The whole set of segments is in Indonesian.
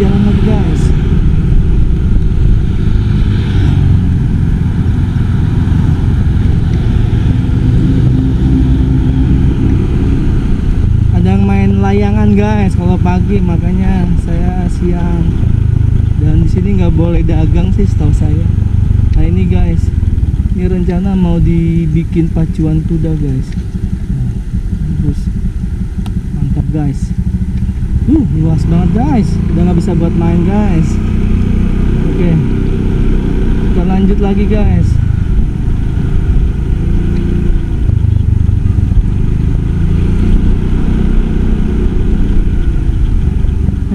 jalan lagi guys. Ada yang main layangan guys kalau pagi, makanya saya siang. Dan di sini nggak boleh dagang sih setahu saya. Nah ini guys, ini rencana mau dibikin pacuan kuda guys. Terus mantap guys. Luas banget guys, udah nggak bisa buat main guys. Oke, kita lanjut lagi guys.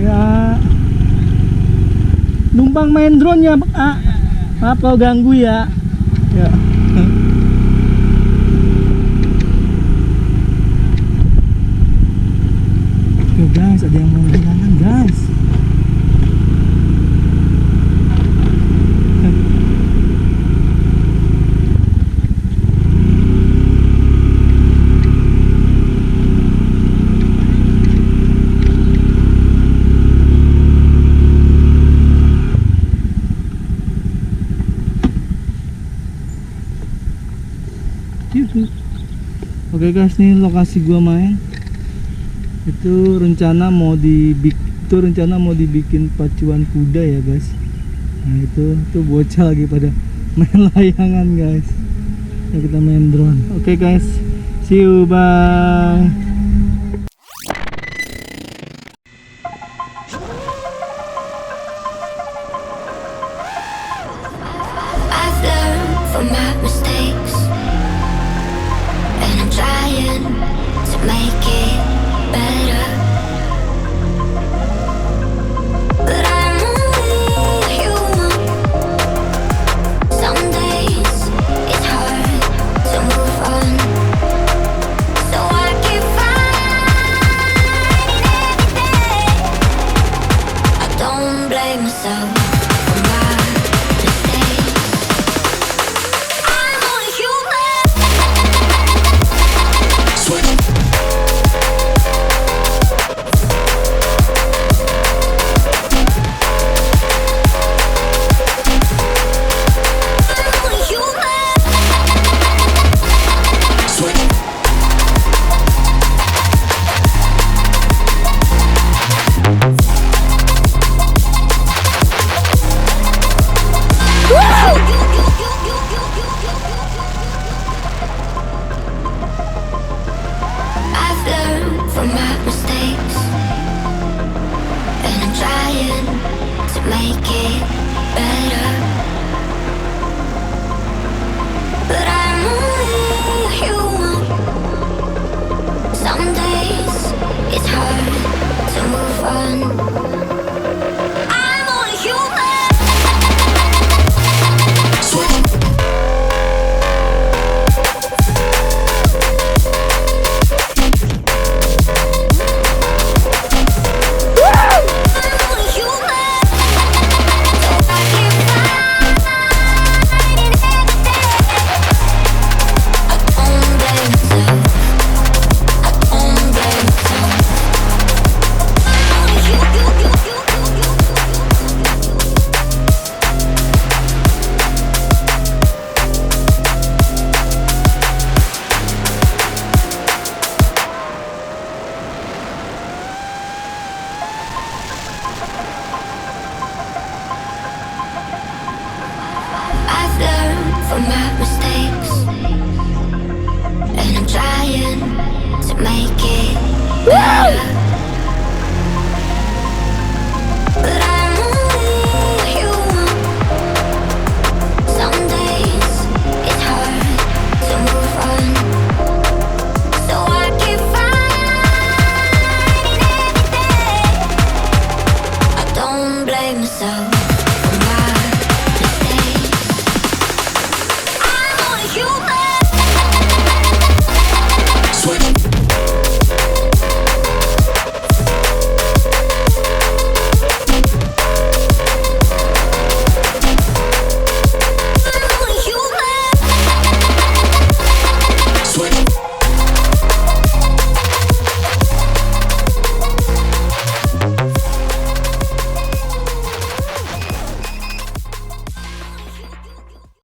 Ya, numpang main drone ya, maaf kalau ganggu ya. Ya. Oke guys, ada yang mau jalan guys. Oke guys, nih lokasi gua main. Itu rencana mau dibikin pacuan kuda ya guys. Nah itu bocah lagi pada main layangan guys. Ya, kita main drone. Oke guys, see you, bye. I've learned from my mistakes, and I'm trying to make it better. But I'm only human. Some days it's hard to move on, so I keep fighting every day. I don't blame myself for my mistakes. I'm only human. I've learned from my mistakes, and I'm trying to make it better. But I'm only human. Some days it's hard to move on,